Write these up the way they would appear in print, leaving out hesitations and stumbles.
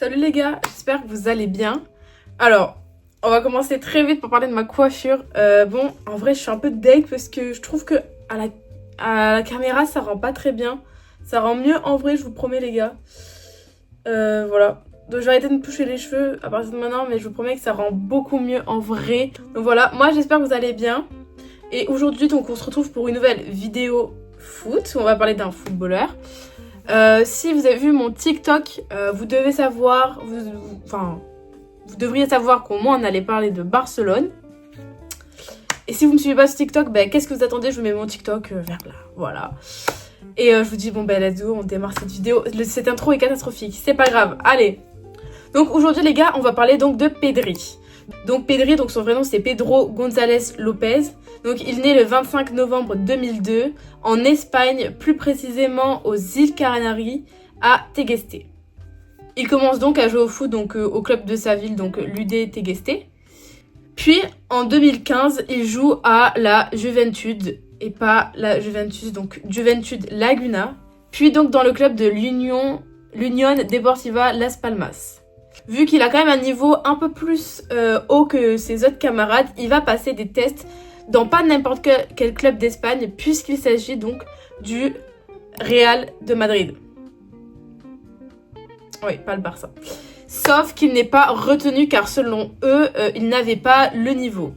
Salut les gars, j'espère que vous allez bien. Alors, on va commencer très vite pour parler de ma coiffure. Bon, en vrai, je suis un peu deg parce que je trouve que à la caméra, ça rend pas très bien. Ça rend mieux en vrai, je vous promets les gars. Voilà. Donc, je vais arrêter de me toucher les cheveux à partir de maintenant, mais je vous promets que ça rend beaucoup mieux en vrai. Donc voilà, moi j'espère que vous allez bien. Et aujourd'hui, donc, on se retrouve pour une nouvelle vidéo foot. On va parler d'un footballeur. Si vous avez vu mon TikTok, vous devez savoir, vous devriez savoir qu'au moins on allait parler de Barcelone. Et si vous me suivez pas sur TikTok, qu'est-ce que vous attendez? Je vous mets mon TikTok vers là, voilà. Et je vous dis, bon let's go, on démarre cette vidéo. Cette intro est catastrophique, c'est pas grave, allez. Donc aujourd'hui les gars, on va parler donc de Pedri. Donc Pedri, donc son vrai nom c'est Pedro González López. Donc il naît le 25 novembre 2002 en Espagne, plus précisément aux îles Canaries à Tegueste. Il commence donc à jouer au foot donc au club de sa ville, donc l'UD Tegueste. Puis en 2015, il joue à la Juventud et pas la Juventus, donc Juventud Laguna. Puis donc dans le club de l'Unión Deportiva Las Palmas. Vu qu'il a quand même un niveau un peu plus haut que ses autres camarades, il va passer des tests dans pas n'importe quel club d'Espagne, puisqu'il s'agit donc du Real de Madrid. Oui, pas le Barça. Sauf qu'il n'est pas retenu car selon eux, il n'avait pas le niveau.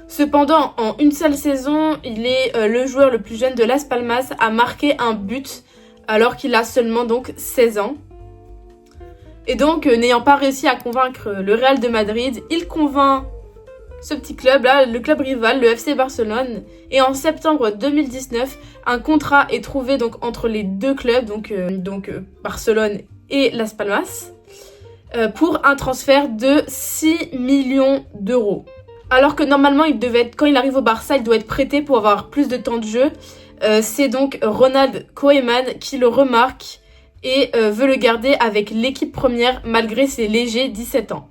Cependant, en une seule saison, il est le joueur le plus jeune de Las Palmas à marquer un but alors qu'il a seulement donc 16 ans. Et donc, n'ayant pas réussi à convaincre le Real de Madrid, il convainc ce petit club là, le club rival, le FC Barcelone. Et en septembre 2019, un contrat est trouvé donc entre les deux clubs, donc Barcelone et Las Palmas, pour un transfert de 6 millions d'euros. Alors que normalement, quand il arrive au Barça, il doit être prêté pour avoir plus de temps de jeu. C'est donc Ronald Koeman qui le remarque et veut le garder avec l'équipe première malgré ses légers 17 ans.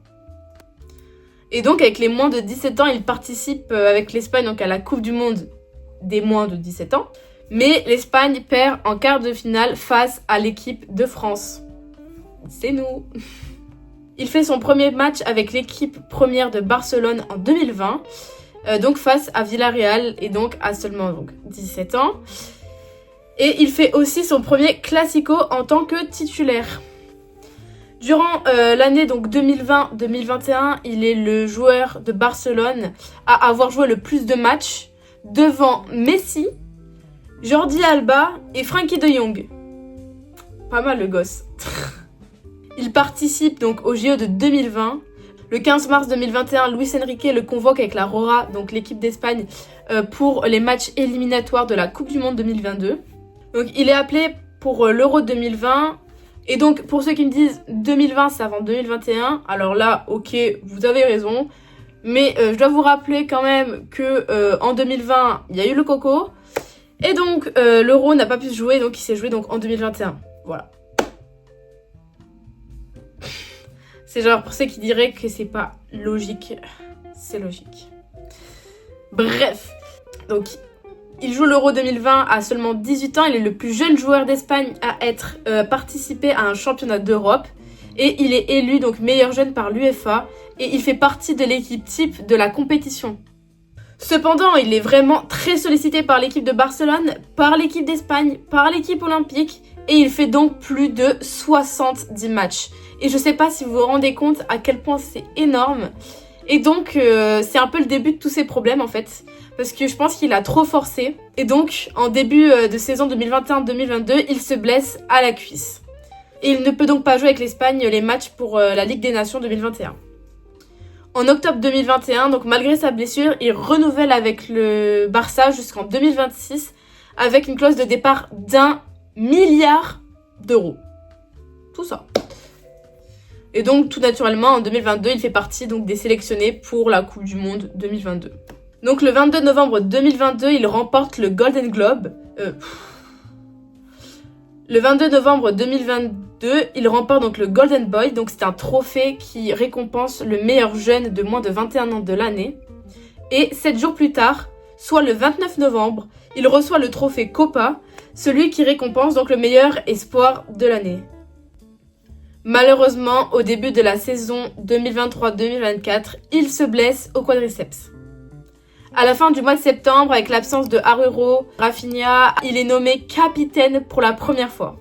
Et donc avec les moins de 17 ans, il participe avec l'Espagne donc à la Coupe du Monde des moins de 17 ans. Mais l'Espagne perd en quart de finale face à l'équipe de France. C'est nous. Il fait son premier match avec l'équipe première de Barcelone en 2020, donc face à Villarreal et donc à seulement 17 ans. Et il fait aussi son premier Classico en tant que titulaire. Durant l'année donc 2020-2021, il est le joueur de Barcelone à avoir joué le plus de matchs devant Messi, Jordi Alba et Frenkie de Jong. Pas mal le gosse. Il participe donc au JO de 2020. Le 15 mars 2021, Luis Enrique le convoque avec la Roja, donc l'équipe d'Espagne, pour les matchs éliminatoires de la Coupe du Monde 2022. Donc il est appelé pour l'Euro 2020. Et donc pour ceux qui me disent 2020 c'est avant 2021, alors là ok vous avez raison. Mais je dois vous rappeler quand même que en 2020 il y a eu le Coco. Et donc l'Euro n'a pas pu se jouer, donc il s'est joué donc en 2021. Voilà. C'est genre pour ceux qui diraient que c'est pas logique, c'est logique. Bref, donc il joue l'Euro 2020 à seulement 18 ans. Il est le plus jeune joueur d'Espagne à être participé à un championnat d'Europe. Et il est élu donc meilleur jeune par l'UEFA. Et il fait partie de l'équipe type de la compétition. Cependant, il est vraiment très sollicité par l'équipe de Barcelone, par l'équipe d'Espagne, par l'équipe olympique. Et il fait donc plus de 70 matchs. Et je sais pas si vous vous rendez compte à quel point c'est énorme. Et donc, c'est un peu le début de tous ces problèmes en fait. Parce que je pense qu'il a trop forcé. Et donc, en début de saison 2021-2022, il se blesse à la cuisse. Et il ne peut donc pas jouer avec l'Espagne les matchs pour la Ligue des Nations 2021. En octobre 2021, donc malgré sa blessure, il renouvelle avec le Barça jusqu'en 2026 avec une clause de départ d'1 milliard d'euros. Tout ça. Et donc, tout naturellement, en 2022, il fait partie donc des sélectionnés pour la Coupe du Monde 2022. Donc, le 22 novembre 2022, il remporte le Golden Globe. Le 22 novembre 2022, il remporte donc le Golden Boy. Donc, c'est un trophée qui récompense le meilleur jeune de moins de 21 ans de l'année. Et 7 jours plus tard, soit le 29 novembre, il reçoit le trophée Copa, celui qui récompense donc le meilleur espoir de l'année. Malheureusement, au début de la saison 2023-2024, il se blesse au quadriceps. À la fin du mois de septembre, avec l'absence de Agüero, Rafinha, il est nommé capitaine pour la première fois.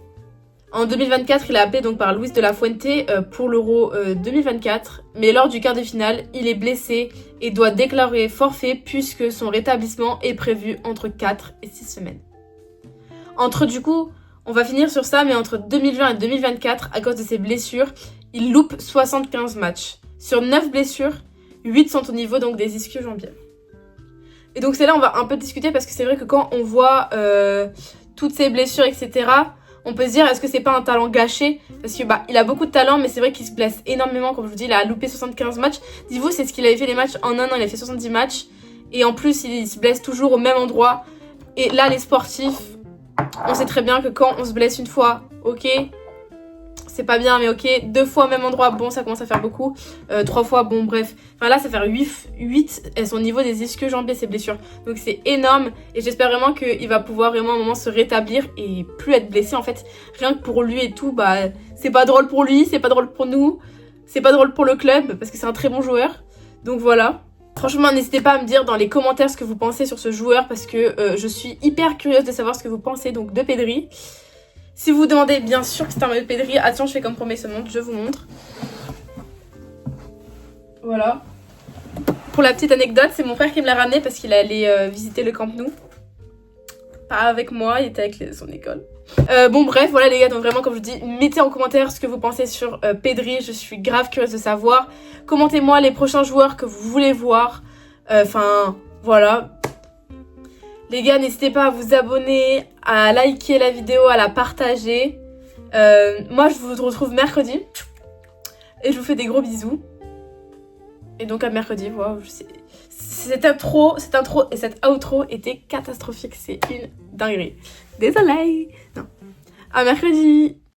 En 2024, il est appelé donc par Luis de la Fuente pour l'Euro 2024, mais lors du quart de finale, il est blessé et doit déclarer forfait puisque son rétablissement est prévu entre 4 et 6 semaines. On va finir sur ça, mais entre 2020 et 2024, à cause de ses blessures, il loupe 75 matchs. Sur 9 blessures, 8 sont au niveau donc des ischio-jambiers. Et donc c'est là on va un peu discuter parce que c'est vrai que quand on voit toutes ces blessures, etc., on peut se dire est-ce que c'est pas un talent gâché? Parce que il a beaucoup de talent, mais c'est vrai qu'il se blesse énormément. Comme je vous dis, il a loupé 75 matchs. Dites-vous, c'est ce qu'il avait fait les matchs en un an, il a fait 70 matchs. Et en plus, il se blesse toujours au même endroit. Et là, les sportifs, on sait très bien que quand on se blesse une fois, ok, c'est pas bien, mais ok, 2 fois au même endroit, bon, ça commence à faire beaucoup. 3 fois, bon, bref. Enfin là, ça fait 8 elles sont au niveau des ischio-jambiers, ces blessures. Donc c'est énorme et j'espère vraiment qu'il va pouvoir vraiment à un moment se rétablir et plus être blessé. En fait, rien que pour lui et tout, c'est pas drôle pour lui, c'est pas drôle pour nous, c'est pas drôle pour le club parce que c'est un très bon joueur. Donc voilà. Franchement, n'hésitez pas à me dire dans les commentaires ce que vous pensez sur ce joueur parce que je suis hyper curieuse de savoir ce que vous pensez donc de Pedri. Si vous vous demandez, bien sûr que c'est un maillot de Pedri. Attention, je fais comme promesse, je vous montre. Voilà. Pour la petite anecdote, c'est mon frère qui me l'a ramené parce qu'il allait visiter le Camp Nou. Pas avec moi, il était avec son école. Bon bref, voilà les gars, donc vraiment comme je vous dis, mettez en commentaire ce que vous pensez sur Pedri. Je suis grave curieuse de savoir. Commentez-moi les prochains joueurs que vous voulez voir. Voilà. Les gars, n'hésitez pas à vous abonner, à liker la vidéo, à la partager. Moi, je vous retrouve mercredi. Et je vous fais des gros bisous. Et donc à mercredi, wow, cette intro et cette outro était catastrophique. C'est une dinguerie. Désolée. Non. À mercredi.